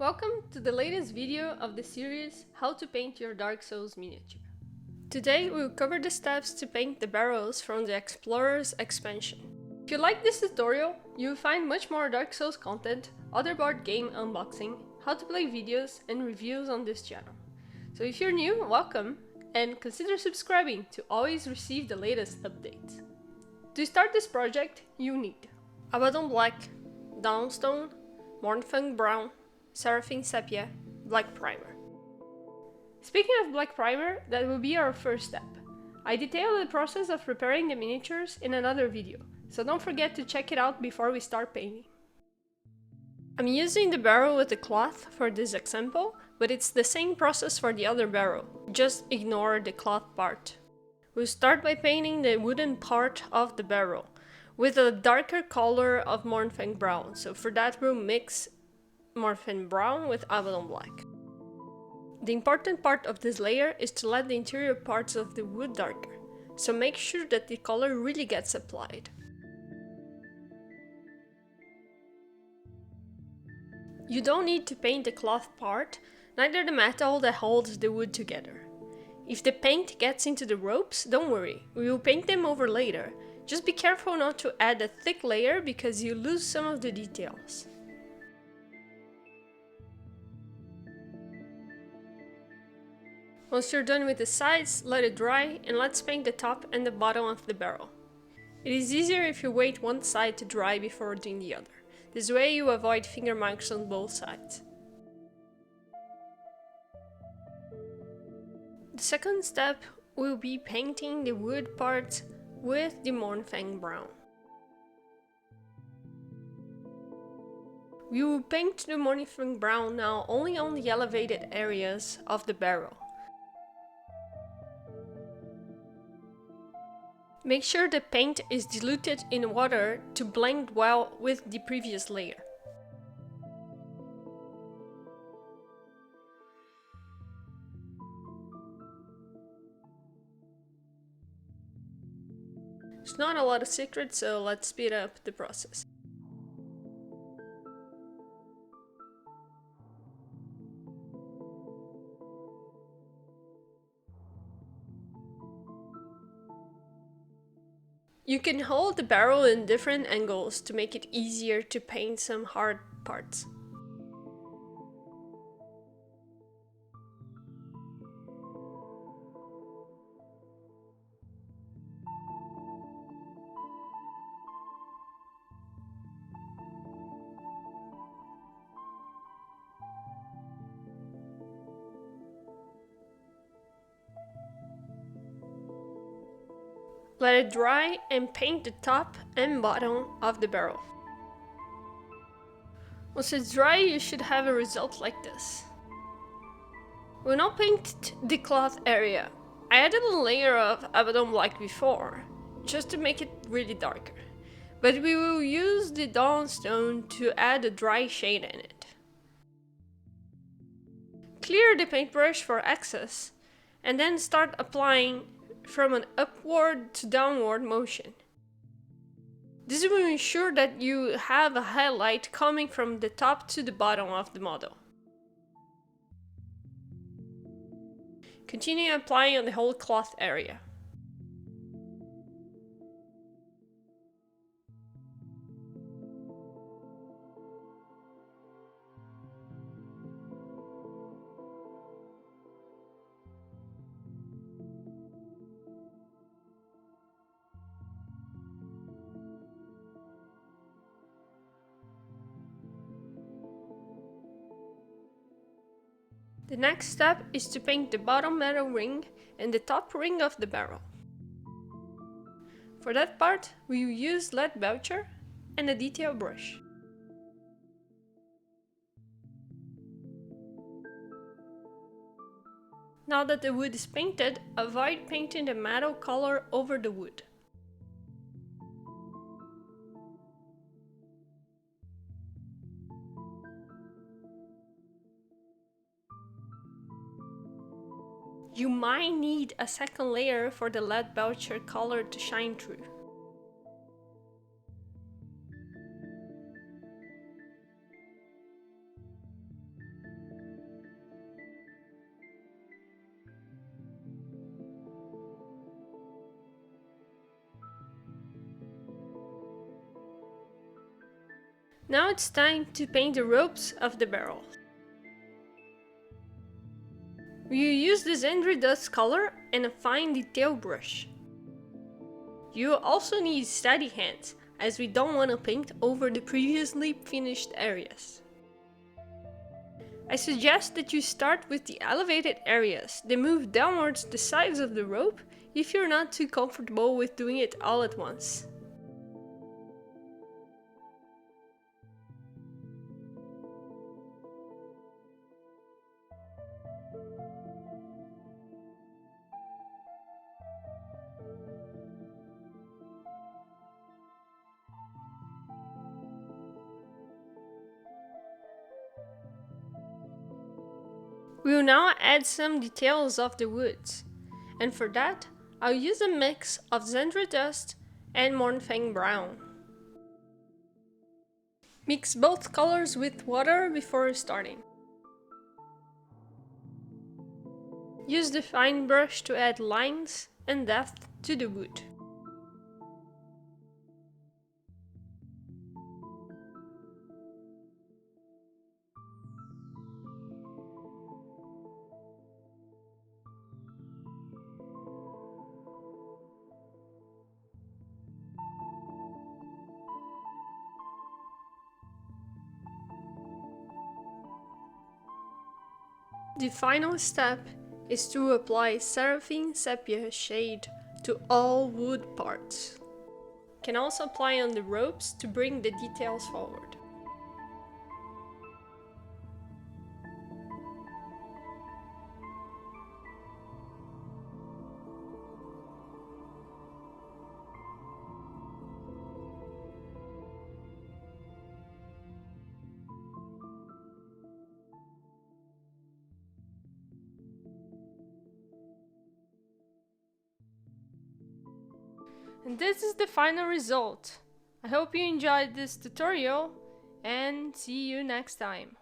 Welcome to the latest video of the series How to Paint Your Dark Souls Miniature. Today we'll cover the steps to paint the barrels from the Explorer's expansion. If you like this tutorial, you'll find much more Dark Souls content, other board game unboxing, how to play videos and reviews on this channel. So if you're new, welcome, and consider subscribing to always receive the latest updates. To start this project, you need Abaddon Black, Dawnstone, Mornfang Brown, Seraphim Sepia, Black Primer. Speaking of Black Primer, that will be our first step. I detailed the process of preparing the miniatures in another video, so don't forget to check it out before we start painting. I'm using the barrel with the cloth for this example, but it's the same process for the other barrel, just ignore the cloth part. We'll start by painting the wooden part of the barrel with a darker color of Mornfang Brown, so for that we'll mix Mornfang Brown with Abaddon Black. The important part of this layer is to let the interior parts of the wood darker, so make sure that the color really gets applied. You don't need to paint the cloth part, neither the metal that holds the wood together. If the paint gets into the ropes, don't worry, we will paint them over later. Just be careful not to add a thick layer because you lose some of the details. Once you're done with the sides, let it dry and let's paint the top and the bottom of the barrel. It is easier if you wait one side to dry before doing the other. This way you avoid finger marks on both sides. The second step will be painting the wood parts with the Mornfang Brown. We will paint the Mornfang Brown now only on the elevated areas of the barrel. Make sure the paint is diluted in water to blend well with the previous layer. There's not a lot of secrets, so let's speed up the process. You can hold the barrel in different angles to make it easier to paint some hard parts. Let it dry and paint the top and bottom of the barrel. Once it's dry, you should have a result like this. We'll now paint the cloth area. I added a layer of Abaddon Black before, just to make it really darker. But we will use the Dawnstone to add a dry shade in it. Clear the paintbrush for excess, and then start applying from an upward to downward motion. This will ensure that you have a highlight coming from the top to the bottom of the model. Continue applying on the whole cloth area. The next step is to paint the bottom metal ring and the top ring of the barrel. For that part, we will use lead belcher and a detail brush. Now that the wood is painted, avoid painting the metal color over the wood. You might need a second layer for the lead belcher color to shine through. Now it's time to paint the ropes of the barrel. You use the Zandri dust color and a fine detail brush. You also need steady hands, as we don't want to paint over the previously finished areas. I suggest that you start with the elevated areas, then move downwards the sides of the rope if you're not too comfortable with doing it all at once. We will now add some details of the woods, and for that I'll use a mix of Zandri dust and Mornfang brown. Mix both colors with water before starting. Use the fine brush to add lines and depth to the wood. The final step is to apply Seraphim Sepia shade to all wood parts. Can also apply on the ropes to bring the details forward. And this is the final result. I hope you enjoyed this tutorial and see you next time.